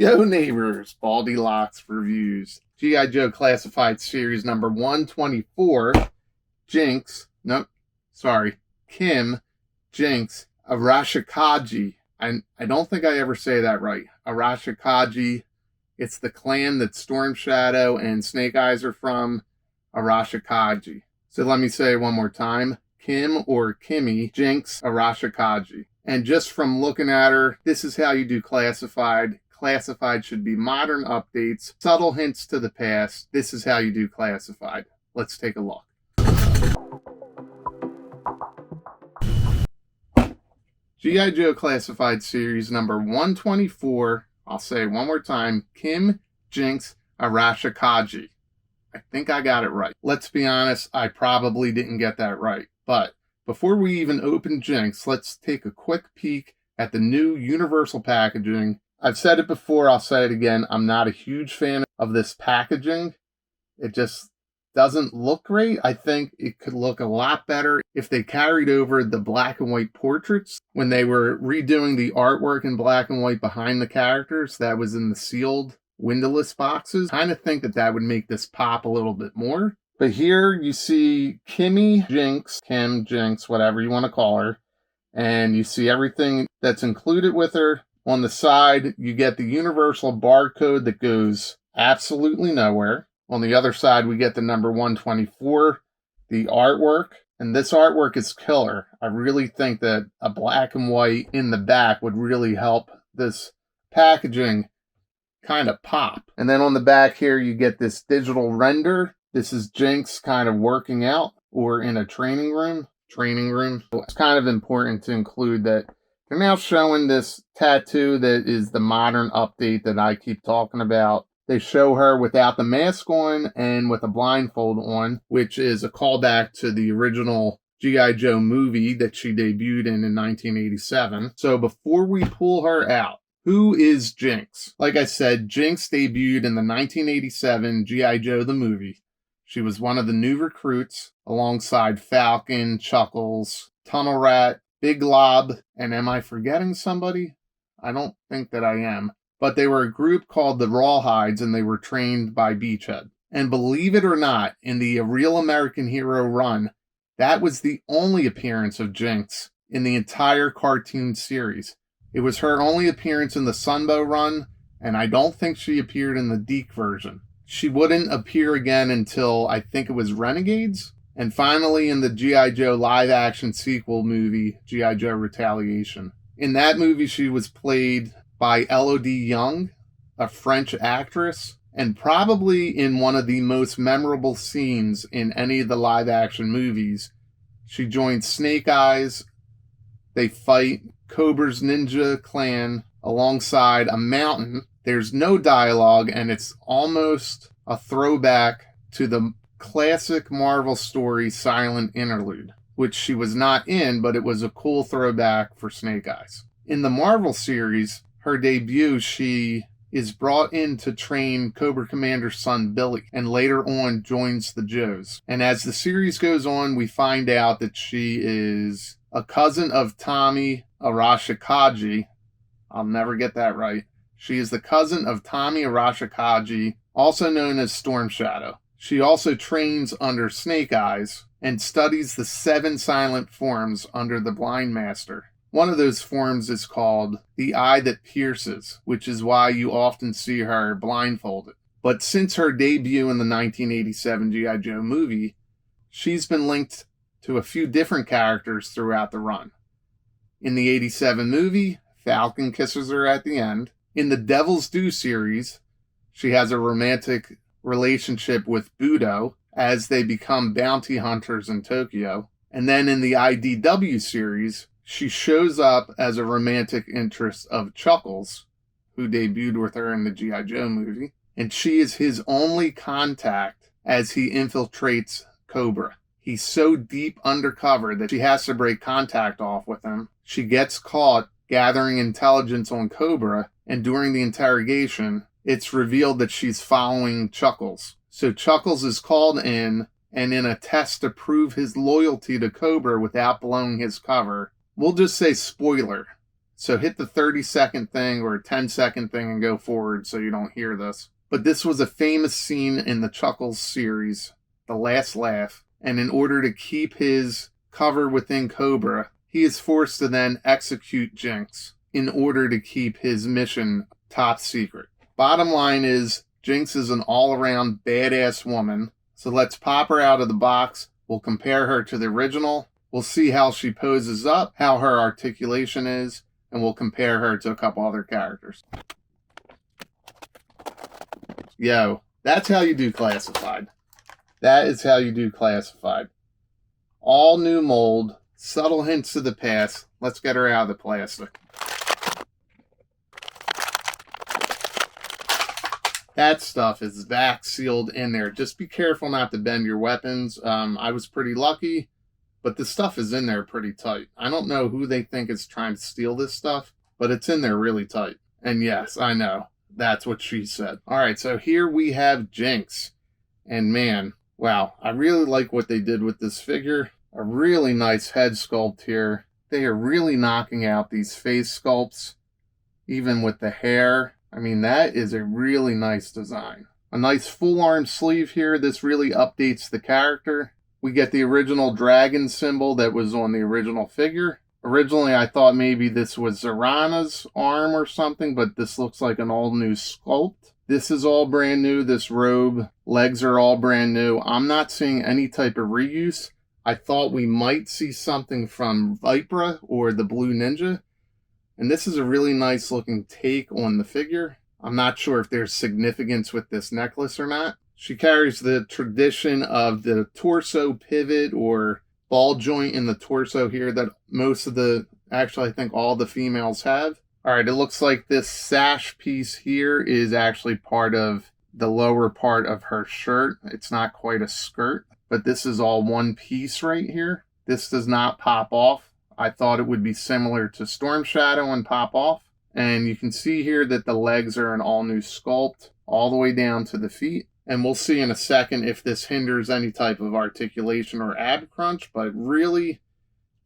Yo neighbors, Baldy Locks reviews. G.I. Joe Classified Series number 124, Kim, Jinx, Arashikage. I don't think I ever say that right. Arashikage. It's the clan that Storm Shadow and Snake Eyes are from. Arashikage. So let me say it one more time. Kim or Kimmy, Jinx, Arashikage. And just from looking at her, this is how you do Classified. Classified should be modern updates, subtle hints to the past. This is how you do Classified. Let's take a look. G.I. Joe Classified Series number 124. I'll say it one more time. Kim, Jinx, Arashikage. I think I got it right. Let's be honest, I probably didn't get that right. But before we even open Jinx, let's take a quick peek at the new Universal packaging. I've said it before, I'll say it again. I'm not a huge fan of this packaging. It just doesn't look great. I think it could look a lot better if they carried over the black and white portraits when they were redoing the artwork in black and white behind the characters that was in the sealed windowless boxes. I kind of think that would make this pop a little bit more. But here you see Kim, Jinx, whatever you want to call her. And you see everything that's included with her. On the side, you get the universal barcode that goes absolutely nowhere. On the other side, we get the number 124, the artwork. And this artwork is killer. I really think that a black and white in the back would really help this packaging kind of pop. And then on the back here, you get this digital render. This is Jinx kind of working out or in a training room. It's kind of important to include that they're now showing this tattoo that is the modern update that I keep talking about. They show her without the mask on and with a blindfold on, which is a callback to the original G.I. Joe movie that she debuted in 1987. So before we pull her out, who is Jinx? Like I said, Jinx debuted in the 1987 G.I. Joe the movie. She was one of the new recruits alongside Falcon, Chuckles, Tunnel Rat, Big Lob, and am I forgetting somebody? I don't think that I am. But they were a group called the Rawhides, and they were trained by Beachhead. And believe it or not, in the Real American Hero run, that was the only appearance of Jinx in the entire cartoon series. It was her only appearance in the Sunbow run, and I don't think she appeared in the Deke version. She wouldn't appear again until I think it was Renegades. And finally, in the G.I. Joe live-action sequel movie, G.I. Joe Retaliation. In that movie, she was played by Elodie Young, a French actress, and probably in one of the most memorable scenes in any of the live-action movies. She joins Snake Eyes. They fight Cobra's ninja clan alongside a mountain. There's no dialogue, and it's almost a throwback to the classic Marvel story Silent Interlude, which she was not in, but it was a cool throwback for Snake Eyes. In the Marvel series, her debut, she is brought in to train Cobra Commander's son Billy, and later on joins the Joes. And as the series goes on, we find out that she is a cousin of Tommy Arashikage. I'll never get that right. She is the cousin of Tommy Arashikage, also known as Storm Shadow. She also trains under Snake Eyes and studies the 7 silent forms under the Blind Master. One of those forms is called the Eye That Pierces, which is why you often see her blindfolded. But since her debut in the 1987 G.I. Joe movie, she's been linked to a few different characters throughout the run. In the 87 movie, Falcon kisses her at the end. In the Devil's Due series, she has a romantic relationship with Budo as they become bounty hunters in Tokyo. And then in the IDW series, she shows up as a romantic interest of Chuckles, who debuted with her in the G.I. Joe movie. And she is his only contact as he infiltrates Cobra. He's so deep undercover that she has to break contact off with him. She gets caught gathering intelligence on Cobra, and during the interrogation, it's revealed that she's following Chuckles. So Chuckles is called in, and in a test to prove his loyalty to Cobra without blowing his cover, we'll just say spoiler. So hit the 30-second thing or 10-second thing and go forward so you don't hear this. But this was a famous scene in the Chuckles series, The Last Laugh. And in order to keep his cover within Cobra, he is forced to then execute Jinx in order to keep his mission top secret. Bottom line is, Jinx is an all-around badass woman. So let's pop her out of the box. We'll compare her to the original. We'll see how she poses up, how her articulation is, and we'll compare her to a couple other characters. Yo, that's how you do classified. That is how you do classified. All new mold, subtle hints of the past. Let's get her out of the plastic. That stuff is vac sealed in there. Just be careful not to bend your weapons. I was pretty lucky, but the stuff is in there pretty tight. I don't know who they think is trying to steal this stuff, but it's in there really tight. And yes, I know. That's what she said. All right, so here we have Jinx. And man, wow, I really like what they did with this figure. A really nice head sculpt here. They are really knocking out these face sculpts, even with the hair. I mean, that is a really nice design. A nice full arm sleeve here. This really updates the character. We get the original dragon symbol that was on the original figure. Originally, I thought maybe this was Zarana's arm or something, but this looks like an all new sculpt. This is all brand new. This robe, legs are all brand new. I'm not seeing any type of reuse. I thought we might see something from Vipra or the Blue Ninja. And this is a really nice looking take on the figure. I'm not sure if there's significance with this necklace or not. She carries the tradition of the torso pivot or ball joint in the torso here that most of the, actually I think all the females have. All right, it looks like this sash piece here is actually part of the lower part of her shirt. It's not quite a skirt, but this is all one piece right here. This does not pop off. I thought it would be similar to Storm Shadow and pop off. And you can see here that the legs are an all new sculpt all the way down to the feet. And we'll see in a second if this hinders any type of articulation or ab crunch, but really,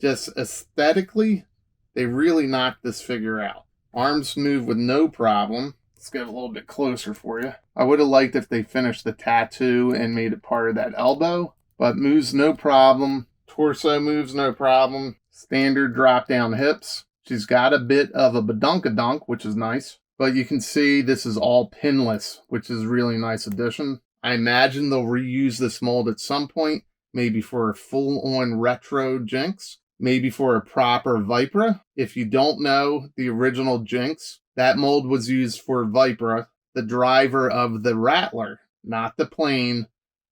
just aesthetically, they really knocked this figure out. Arms move with no problem. Let's get a little bit closer for you. I would have liked if they finished the tattoo and made it part of that elbow, but moves no problem. Torso moves no problem. Standard drop down hips. She's got a bit of a badunkadunk, which is nice. But you can see this is all pinless, which is a really nice addition. I imagine they'll reuse this mold at some point, maybe for a full-on retro Jinx, maybe for a proper Vipra. If you don't know the original Jinx, that mold was used for Vipra, the driver of the Rattler, not the plane,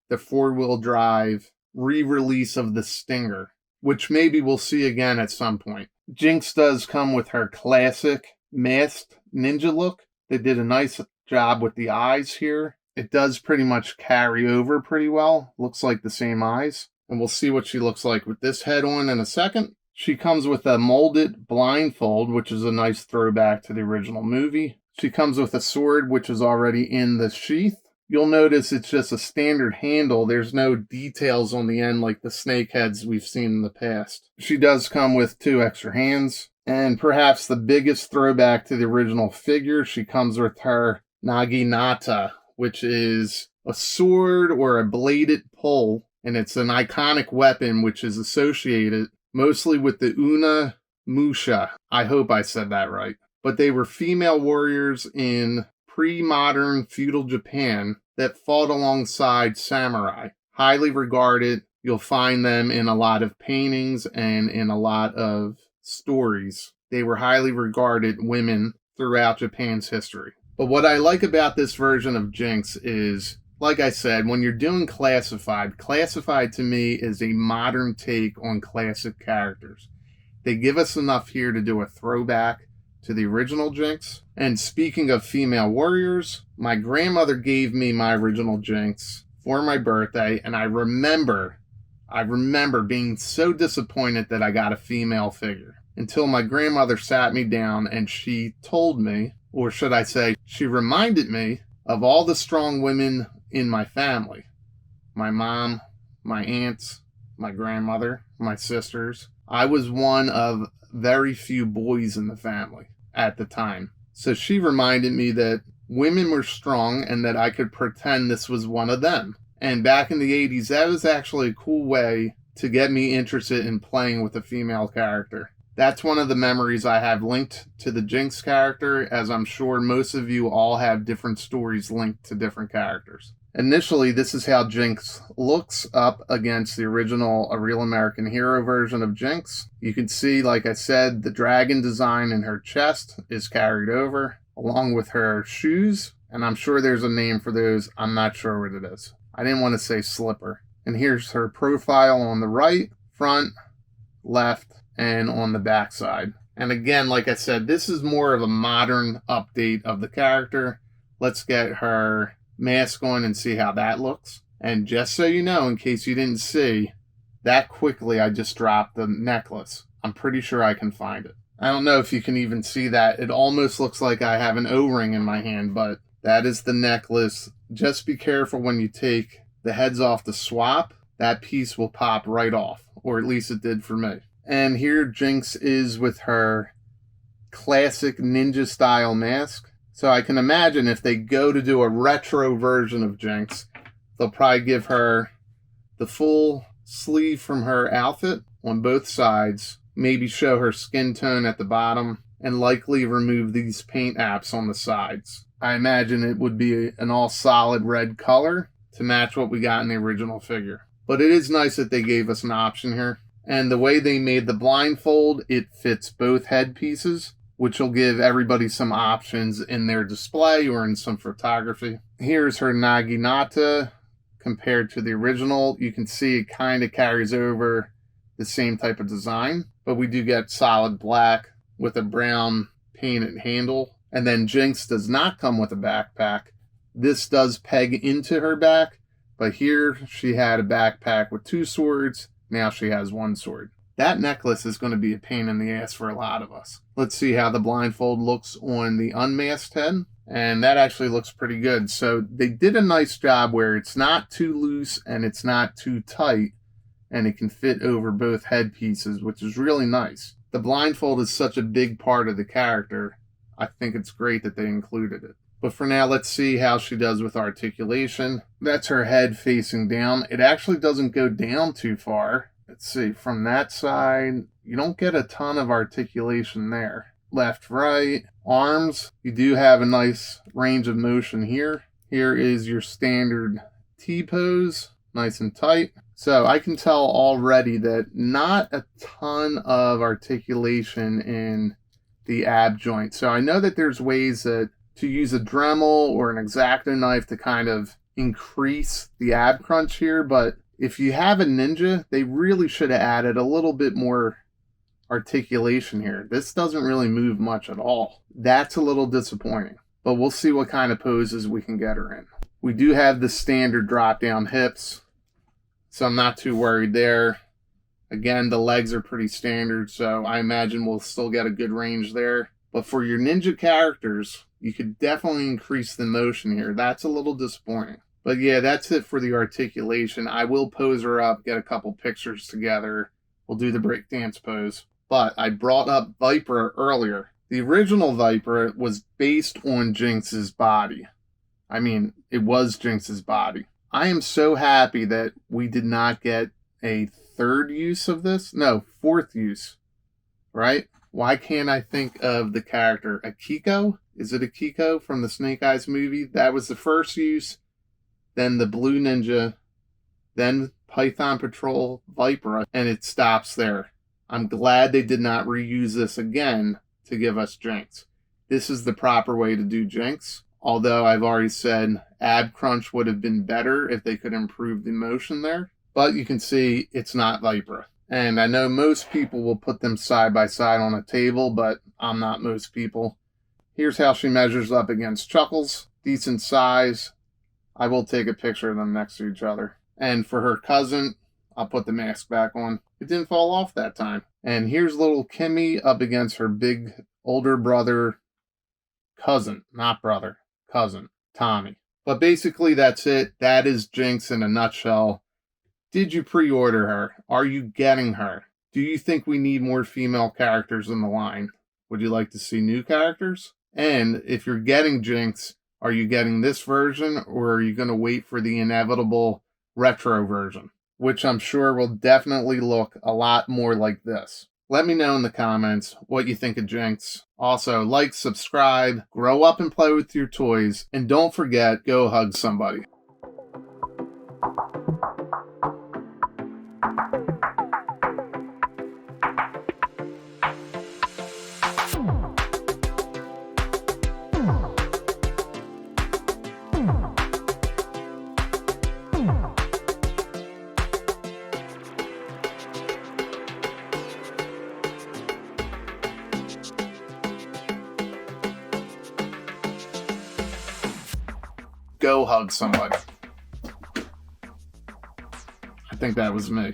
the four-wheel drive re-release of the Stinger, which maybe we'll see again at some point. Jinx does come with her classic masked ninja look. They did a nice job with the eyes here. It does pretty much carry over pretty well. Looks like the same eyes. And we'll see what she looks like with this head on in a second. She comes with a molded blindfold, which is a nice throwback to the original movie. She comes with a sword, which is already in the sheath. You'll notice it's just a standard handle. There's no details on the end like the snake heads we've seen in the past. She does come with 2 extra hands. And perhaps the biggest throwback to the original figure, she comes with her naginata, which is a sword or a bladed pole. And it's an iconic weapon which is associated mostly with the Una Musha. I hope I said that right. But they were female warriors in pre-modern feudal Japan that fought alongside samurai. Highly regarded. You'll find them in a lot of paintings and in a lot of stories. They were highly regarded women throughout Japan's history. But what I like about this version of Jinx is, like I said, when you're doing classified to me is a modern take on classic characters. They give us enough here to do a throwback to the original Jinx. And speaking of female warriors, my grandmother gave me my original Jinx for my birthday, and I remember being so disappointed that I got a female figure until my grandmother sat me down and she told me, or should I say, she reminded me of all the strong women in my family. My mom, my aunts, my grandmother, my sisters. I was one of very few boys in the family at the time. So she reminded me that women were strong and that I could pretend this was one of them. And back in the 80s, that was actually a cool way to get me interested in playing with a female character. That's one of the memories I have linked to the Jinx character, as I'm sure most of you all have different stories linked to different characters. Initially, this is how Jinx looks up against the original A Real American Hero version of Jinx. You can see, like I said, the dragon design in her chest is carried over, along with her shoes, and I'm sure there's a name for those. I'm not sure what it is. I didn't want to say slipper. And here's her profile on the right, front, left, and on the back side. And again, like I said, this is more of a modern update of the character. Let's get her mask on and see how that looks. And just so you know, in case you didn't see, that quickly I just dropped the necklace. I'm pretty sure I can find it. I don't know if you can even see that. It almost looks like I have an O-ring in my hand, but that is the necklace. Just be careful when you take the heads off the swap. That piece will pop right off, or at least it did for me. And here Jinx is with her classic ninja style mask. So I can imagine if they go to do a retro version of Jinx, they'll probably give her the full sleeve from her outfit on both sides, maybe show her skin tone at the bottom, and likely remove these paint apps on the sides. I imagine it would be an all solid red color to match what we got in the original figure. But it is nice that they gave us an option here. And the way they made the blindfold, it fits both headpieces, which will give everybody some options in their display or in some photography. Here's her naginata compared to the original. You can see it kind of carries over the same type of design, but we do get solid black with a brown painted handle. And then Jinx does not come with a backpack. This does peg into her back, but here she had a backpack with 2 swords. Now she has 1 sword. That necklace is going to be a pain in the ass for a lot of us. Let's see how the blindfold looks on the unmasked head. And that actually looks pretty good. So they did a nice job where it's not too loose and it's not too tight. And it can fit over both headpieces, which is really nice. The blindfold is such a big part of the character. I think it's great that they included it. But for now, let's see how she does with articulation. That's her head facing down. It actually doesn't go down too far. Let's see, from that side, you don't get a ton of articulation there. Left, right, arms. You do have a nice range of motion here. Here is your standard T-pose, nice and tight. So I can tell already that not a ton of articulation in the ab joint. So I know that there's ways that to use a Dremel or an X-Acto knife to kind of increase the ab crunch here, but if you have a Ninja, they really should have added a little bit more articulation here. This doesn't really move much at all. That's a little disappointing, but we'll see what kind of poses we can get her in. We do have the standard drop-down hips, so I'm not too worried there. Again, the legs are pretty standard, so I imagine we'll still get a good range there. But for your ninja characters, you could definitely increase the motion here. That's a little disappointing. But yeah, that's it for the articulation. I will pose her up, get a couple pictures together. We'll do the breakdance pose. But I brought up Viper earlier. The original Viper was based on Jinx's body. I mean, it was Jinx's body. I am so happy that we did not get a third use of this. No, fourth use, right? Why can't I think of the character? Akiko? Is it Akiko from the Snake Eyes movie? That was the first use. Then the Blue Ninja. Then Python Patrol Viper. And it stops there. I'm glad they did not reuse this again to give us Jinx. This is the proper way to do Jinx. Although I've already said ab crunch would have been better if they could improve the motion there. But you can see it's not Viper. And I know most people will put them side by side on a table, but I'm not most people. Here's how she measures up against Chuckles. Decent size. I will take a picture of them next to each other. And for her cousin, I'll put the mask back on. It didn't fall off that time. And here's little Kimmy up against her big older brother, cousin, not brother, cousin, Tommy. But basically that's it. That is Jinx in a nutshell. Did you pre-order her? Are you getting her? Do you think we need more female characters in the line? Would you like to see new characters? And if you're getting Jinx, are you getting this version or are you going to wait for the inevitable retro version, which I'm sure will definitely look a lot more like this? Let me know in the comments what you think of Jinx. Also, like, subscribe, grow up and play with your toys, and don't forget, go hug somebody. Go hug somebody. I think that was me.